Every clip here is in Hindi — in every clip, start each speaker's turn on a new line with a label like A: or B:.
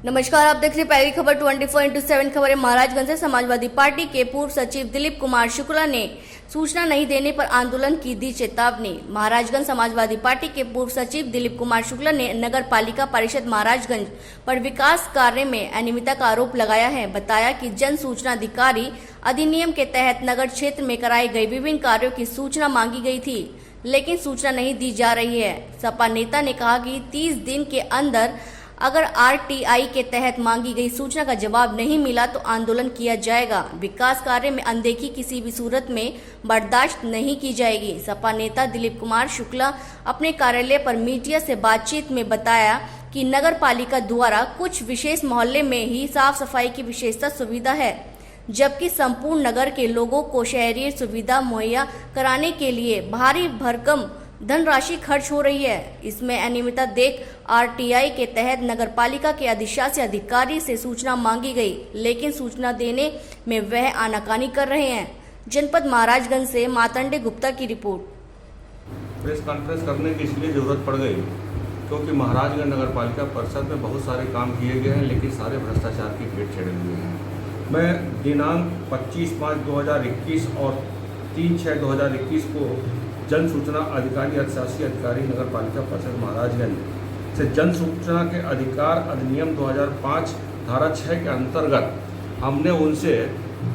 A: नमस्कार, आप देख रहे हैं पहली खबर 24/7 खबर है। महाराजगंज से समाजवादी पार्टी के पूर्व सचिव दिलीप कुमार शुक्ला ने सूचना नहीं देने पर आंदोलन की दी चेतावनी। महाराजगंज समाजवादी पार्टी के पूर्व सचिव दिलीप कुमार शुक्ला ने नगर पालिका परिषद महाराजगंज पर विकास कार्य में अनियमितता का आरोप लगाया है। बताया कि जन सूचना अधिकारी अधिनियम के तहत नगर क्षेत्र में कराए गए विभिन्न कार्यों की सूचना मांगी गई थी, लेकिन सूचना नहीं दी जा रही है। सपा नेता ने कहा कि 30 दिन के अंदर अगर आरटीआई के तहत मांगी गई सूचना का जवाब नहीं मिला तो आंदोलन किया जाएगा। विकास कार्य में अनदेखी किसी भी सूरत में बर्दाश्त नहीं की जाएगी। सपा नेता दिलीप कुमार शुक्ला अपने कार्यालय पर मीडिया से बातचीत में बताया कि नगर पालिका द्वारा कुछ विशेष मोहल्ले में ही साफ सफाई की विशेषता सुविधा है, जबकि संपूर्ण नगर के लोगों को शहरी सुविधा मुहैया कराने के लिए भारी भरकम धनराशि खर्च हो रही है। इसमें अनियमितता देख आरटीआई के तहत नगरपालिका के अधिशासी अधिकारी से सूचना मांगी गई, लेकिन सूचना देने में वह आनाकानी कर रहे हैं। जनपद महाराजगंज से मातंडे गुप्ता की रिपोर्ट।
B: प्रेस कॉन्फ्रेंस करने की इसलिए जरूरत पड़ गई क्योंकि महाराजगंज नगर पालिका परिषद में बहुत सारे काम किए गए हैं, लेकिन सारे भ्रष्टाचार की भेंट चढ़े हुए हैं। मैं दिनांक 25/5/2021 और 3/6/2021 को जन सूचना अधिकारी अधिशासी अधिकारी नगर पालिका परिषद महाराजगंज से जन सूचना के अधिकार अधिनियम 2005 धारा 6 के अंतर्गत हमने उनसे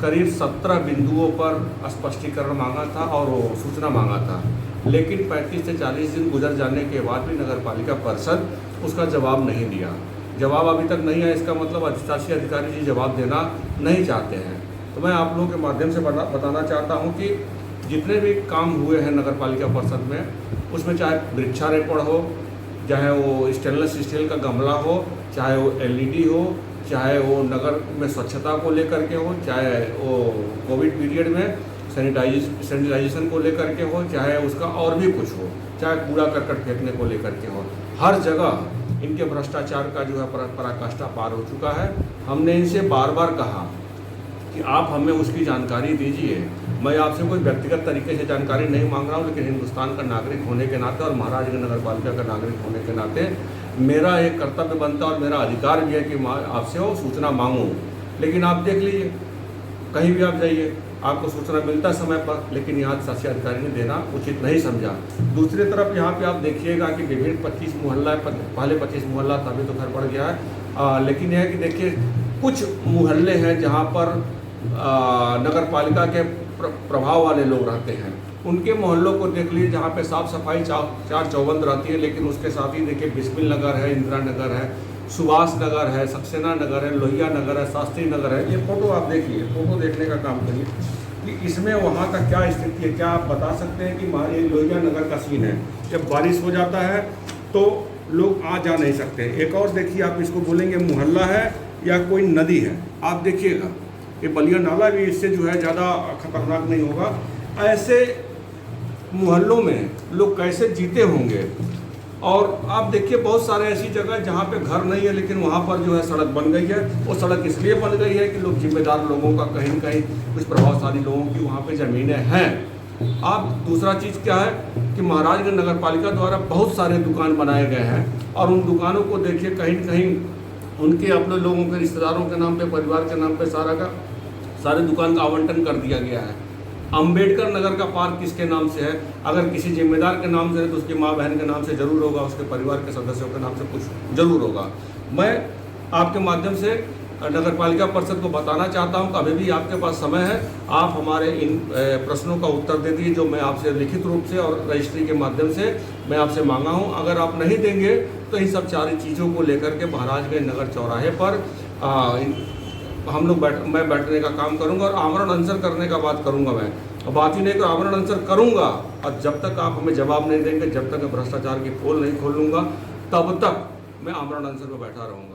B: करीब 17 बिंदुओं पर स्पष्टीकरण मांगा था और वो सूचना मांगा था, लेकिन 35 से 40 दिन गुजर जाने के बाद भी नगर पालिका परिषद उसका जवाब नहीं दिया। जवाब अभी तक नहीं है, इसका मतलब अधिशासी अधिकारी जी जवाब देना नहीं चाहते हैं। तो मैं आप लोगों के माध्यम से बताना चाहता हूँ कि जितने भी काम हुए हैं नगर पालिका परिषद में, उसमें चाहे वृक्षारोपण हो, चाहे वो स्टेनलेस स्टील का गमला हो, चाहे वो एलईडी हो, चाहे वो नगर में स्वच्छता को लेकर के हो, चाहे वो कोविड पीरियड में सैनिटाइजेशन को लेकर के हो, चाहे उसका और भी कुछ हो, चाहे कूड़ा करकट फेंकने को लेकर के हो, हर जगह इनके भ्रष्टाचार का जो है पराकाष्ठा पार हो चुका है। हमने इनसे बार बार कहा कि आप हमें उसकी जानकारी दीजिए। मैं आपसे कोई व्यक्तिगत तरीके से जानकारी नहीं मांग रहा हूँ, लेकिन हिंदुस्तान का नागरिक होने के नाते और महाराजगंज नगर पालिका का नागरिक होने के नाते मेरा एक कर्तव्य बनता है और मेरा अधिकार भी है कि मैं आपसे वो सूचना मांगूँ। लेकिन आप देख लीजिए, कहीं भी आप जाइए आपको सूचना मिलता है समय पर, लेकिन यहाँ शासी अधिकारी ने देना उचित नहीं समझा। दूसरी तरफ यहाँ पे आप देखिएगा कि विभिन्न 25 मोहल्ला, पहले 25 मोहल्ला था, अभी तो घर बढ़ गया है, लेकिन यह है कि देखिए कुछ मोहल्ले हैं जहाँ पर नगर पालिका के प्रभाव वाले लोग रहते हैं। उनके मोहल्लों को देख लीजिए जहाँ पे साफ सफाई चार चौबंद रहती है, लेकिन उसके साथ ही देखिए बिस्मिल नगर है, इंदिरा नगर है, सुभाष नगर है, सक्सेना नगर है, लोहिया नगर है, शास्त्री नगर है। ये फोटो आप देखिए, फोटो देखने का काम करिए कि इसमें वहाँ का क्या स्थिति है। क्या आप बता सकते हैं कि ये लोहिया नगर का सीन है, जब बारिश हो जाता है तो लोग आ जा नहीं सकते। एक और देखिए, आप इसको बोलेंगे मोहल्ला है या कोई नदी है, आप देखिएगा ये बलिया नाला भी इससे जो है ज़्यादा खतरनाक नहीं होगा। ऐसे मोहल्लों में लोग कैसे जीते होंगे। और आप देखिए बहुत सारे ऐसी जगह जहाँ पे घर नहीं है, लेकिन वहाँ पर जो है सड़क बन गई है। वो सड़क इसलिए बन गई है कि लोग जिम्मेदार लोगों का कहीं न कहीं कुछ प्रभावशाली लोगों की वहाँ पे ज़मीनें हैं। आप दूसरा चीज़ क्या है कि महाराजगंज नगर पालिका द्वारा बहुत सारे दुकान बनाए गए हैं, और उन दुकानों को देखिए कहीं न कहीं उनके अपने लोगों के रिश्तेदारों के नाम पे, परिवार के नाम पे सारे दुकान का आवंटन कर दिया गया है। अंबेडकर नगर का पार्क किसके नाम से है? अगर किसी जिम्मेदार के नाम से है तो उसकी माँ बहन के नाम से जरूर होगा, उसके परिवार के सदस्यों के नाम से कुछ जरूर होगा। मैं आपके माध्यम से नगर पालिका परिषद को बताना चाहता हूं कि अभी भी आपके पास समय है। आप हमारे इन प्रश्नों का उत्तर दे दीजिए जो मैं आपसे लिखित रूप से और रजिस्ट्री के माध्यम से मैं आपसे मांगा हूं। अगर आप नहीं देंगे तो इन सब सारी चीज़ों को लेकर के महाराजगंज नगर चौराहे पर मैं बैठने का काम करूंगा और आमरण अनशन करने का बात करूंगा। मैं बात ही नहीं तो आमरण अनशन करूंगा, और जब तक आप हमें जवाब नहीं देंगे, जब तक मैं भ्रष्टाचार की पोल नहीं खोलूंगा, तब तक मैं आमरण अनशन पर बैठा रहूंगा।